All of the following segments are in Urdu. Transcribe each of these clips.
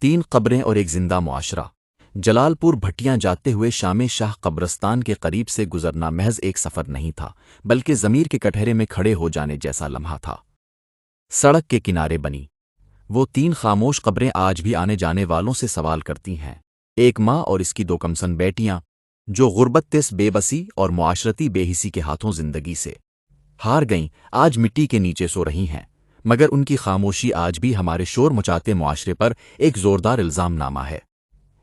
3 قبریں اور ایک زندہ معاشرہ۔ جلال پور بھٹیاں جاتے ہوئے شام شاہ قبرستان کے قریب سے گزرنا محض ایک سفر نہیں تھا، بلکہ ضمیر کے کٹہرے میں کھڑے ہو جانے جیسا لمحہ تھا۔ سڑک کے کنارے بنی وہ 3 خاموش قبریں آج بھی آنے جانے والوں سے سوال کرتی ہیں۔ ایک ماں اور اس کی 2 کمسن بیٹیاں، جو غربت تس بے بسی اور معاشرتی بے حسی کے ہاتھوں زندگی سے ہار گئیں، آج مٹی کے نیچے سو رہی ہیں، مگر ان کی خاموشی آج بھی ہمارے شور مچاتے معاشرے پر ایک زوردار الزام نامہ ہے۔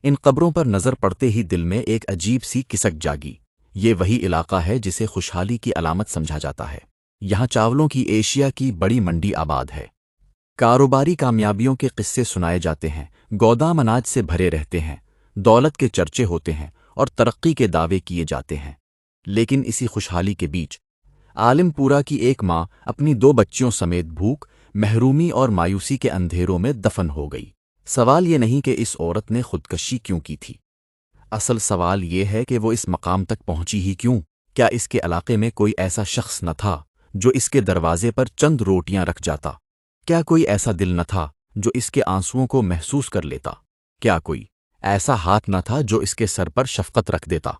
ان قبروں پر نظر پڑتے ہی دل میں ایک عجیب سی کسک جاگی۔ یہ وہی علاقہ ہے جسے خوشحالی کی علامت سمجھا جاتا ہے۔ یہاں چاولوں کی ایشیا کی بڑی منڈی آباد ہے، کاروباری کامیابیوں کے قصے سنائے جاتے ہیں، گودام اناج سے بھرے رہتے ہیں، دولت کے چرچے ہوتے ہیں اور ترقی کے دعوے کیے جاتے ہیں۔ لیکن اسی خوشحالی کے بیچ عالم پورا کی ایک ماں اپنی 2 بچیوں سمیت بھوک، محرومی اور مایوسی کے اندھیروں میں دفن ہو گئی۔ سوال یہ نہیں کہ اس عورت نے خودکشی کیوں کی تھی، اصل سوال یہ ہے کہ وہ اس مقام تک پہنچی ہی کیوں؟ کیا اس کے علاقے میں کوئی ایسا شخص نہ تھا جو اس کے دروازے پر چند روٹیاں رکھ جاتا؟ کیا کوئی ایسا دل نہ تھا جو اس کے آنسوؤں کو محسوس کر لیتا؟ کیا کوئی ایسا ہاتھ نہ تھا جو اس کے سر پر شفقت رکھ دیتا؟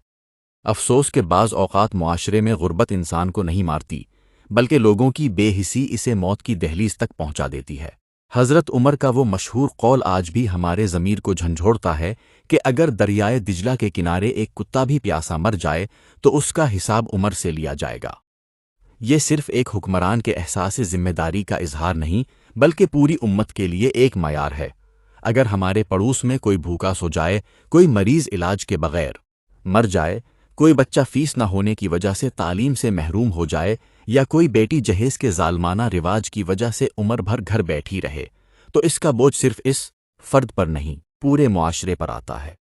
افسوس کہ بعض اوقات معاشرے میں غربت انسان کو نہیں مارتی، بلکہ لوگوں کی بے حسی اسے موت کی دہلیز تک پہنچا دیتی ہے۔ حضرت عمر کا وہ مشہور قول آج بھی ہمارے ضمیر کو جھنجھوڑتا ہے کہ اگر دریائے دجلہ کے کنارے ایک کتا بھی پیاسا مر جائے تو اس کا حساب عمر سے لیا جائے گا۔ یہ صرف ایک حکمران کے احساس ذمہ داری کا اظہار نہیں، بلکہ پوری امت کے لیے ایک معیار ہے۔ اگر ہمارے پڑوس میں کوئی بھوکا سو جائے، کوئی مریض علاج کے بغیر مر جائے، کوئی بچہ فیس نہ ہونے کی وجہ سے تعلیم سے محروم ہو جائے، یا کوئی بیٹی جہیز کے ظالمانہ رواج کی وجہ سے عمر بھر گھر بیٹھی رہے، تو اس کا بوجھ صرف اس فرد پر نہیں، پورے معاشرے پر آتا ہے۔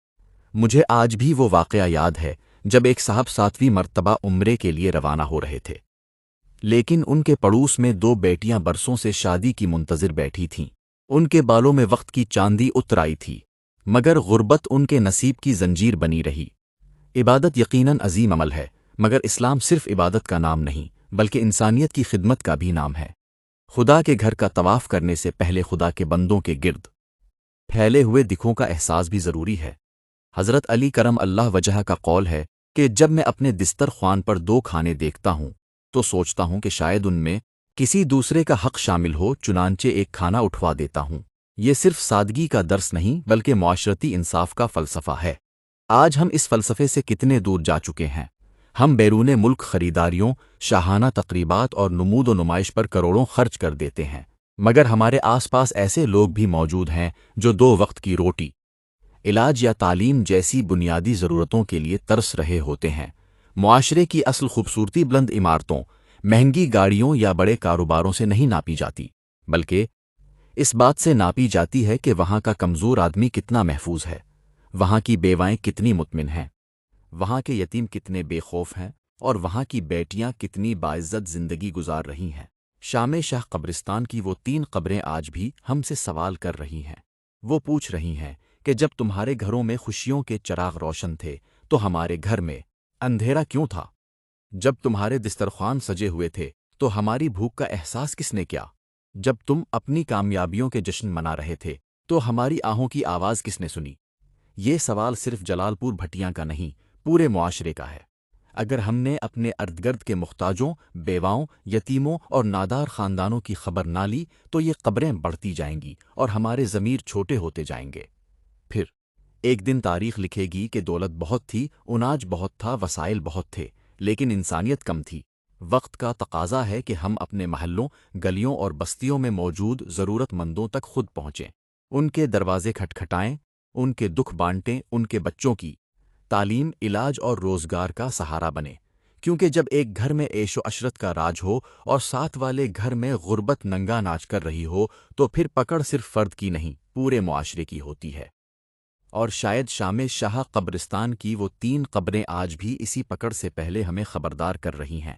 مجھے آج بھی وہ واقعہ یاد ہے جب ایک صاحب 7ویں مرتبہ عمرے کے لیے روانہ ہو رہے تھے، لیکن ان کے پڑوس میں 2 بیٹیاں برسوں سے شادی کی منتظر بیٹھی تھیں۔ ان کے بالوں میں وقت کی چاندی اتر آئی تھی، مگر غربت ان کے نصیب کی زنجیر بنی رہی۔ عبادت یقیناً عظیم عمل ہے، مگر اسلام صرف عبادت کا نام نہیں، بلکہ انسانیت کی خدمت کا بھی نام ہے۔ خدا کے گھر کا طواف کرنے سے پہلے خدا کے بندوں کے گرد پھیلے ہوئے دکھوں کا احساس بھی ضروری ہے۔ حضرت علی کرم اللہ وجہ کا قول ہے کہ جب میں اپنے دسترخوان پر 2 کھانے دیکھتا ہوں تو سوچتا ہوں کہ شاید ان میں کسی دوسرے کا حق شامل ہو، چنانچہ ایک کھانا اٹھوا دیتا ہوں۔ یہ صرف سادگی کا درس نہیں، بلکہ معاشرتی انصاف کا فلسفہ ہے۔ آج ہم اس فلسفے سے کتنے دور جا چکے ہیں؟ ہم بیرون ملک خریداریوں، شاہانہ تقریبات اور نمود و نمائش پر کروڑوں خرچ کر دیتے ہیں، مگر ہمارے آس پاس ایسے لوگ بھی موجود ہیں جو 2 وقت کی روٹی، علاج یا تعلیم جیسی بنیادی ضرورتوں کے لیے ترس رہے ہوتے ہیں۔ معاشرے کی اصل خوبصورتی بلند عمارتوں، مہنگی گاڑیوں یا بڑے کاروباروں سے نہیں ناپی جاتی، بلکہ اس بات سے ناپی جاتی ہے کہ وہاں کا کمزور آدمی کتنا محفوظ ہے، وہاں کی بیوائیں کتنی مطمئن ہیں، وہاں کے یتیم کتنے بے خوف ہیں، اور وہاں کی بیٹیاں کتنی باعزت زندگی گزار رہی ہیں۔ شام شاہ قبرستان کی وہ 3 قبریں آج بھی ہم سے سوال کر رہی ہیں۔ وہ پوچھ رہی ہیں کہ جب تمہارے گھروں میں خوشیوں کے چراغ روشن تھے تو ہمارے گھر میں اندھیرا کیوں تھا؟ جب تمہارے دسترخوان سجے ہوئے تھے تو ہماری بھوک کا احساس کس نے کیا؟ جب تم اپنی کامیابیوں کے جشن منا رہے تھے تو ہماری آہوں کی آواز کس نے سنی؟ یہ سوال صرف جلال پور بھٹیاں کا نہیں، پورے معاشرے کا ہے۔ اگر ہم نے اپنے اردگرد کے محتاجوں، بیواؤں، یتیموں اور نادار خاندانوں کی خبر نہ لی تو یہ قبریں بڑھتی جائیں گی اور ہمارے ضمیر چھوٹے ہوتے جائیں گے۔ پھر ایک دن تاریخ لکھے گی کہ دولت بہت تھی، اناج بہت تھا، وسائل بہت تھے، لیکن انسانیت کم تھی۔ وقت کا تقاضا ہے کہ ہم اپنے محلوں، گلیوں اور بستیوں میں موجود ضرورت مندوں تک خود پہنچیں، ان کے دروازے کھٹکھٹائیں، ان کے دکھ بانٹیں، ان کے بچوں کی تعلیم، علاج اور روزگار کا سہارا بنے، کیونکہ جب ایک گھر میں عیش و عشرت کا راج ہو اور ساتھ والے گھر میں غربت ننگا ناچ کر رہی ہو تو پھر پکڑ صرف فرد کی نہیں، پورے معاشرے کی ہوتی ہے۔ اور شاید شام شاہ قبرستان کی وہ 3 قبریں آج بھی اسی پکڑ سے پہلے ہمیں خبردار کر رہی ہیں۔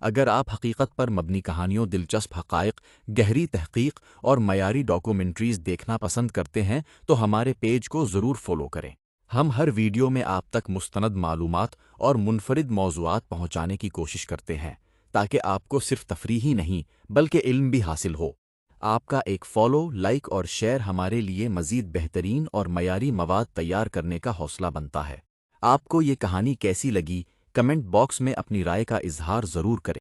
اگر آپ حقیقت پر مبنی کہانیوں، دلچسپ حقائق، گہری تحقیق اور معیاری ڈاکومنٹریز دیکھنا پسند کرتے ہیں تو ہمارے پیج کو ضرور فالو کریں۔ ہم ہر ویڈیو میں آپ تک مستند معلومات اور منفرد موضوعات پہنچانے کی کوشش کرتے ہیں تاکہ آپ کو صرف تفریح ہی نہیں بلکہ علم بھی حاصل ہو۔ آپ کا ایک فالو، لائک اور شیئر ہمارے لیے مزید بہترین اور معیاری مواد تیار کرنے کا حوصلہ بنتا ہے۔ آپ کو یہ کہانی کیسی لگی؟ کمنٹ باکس میں اپنی رائے کا اظہار ضرور کریں۔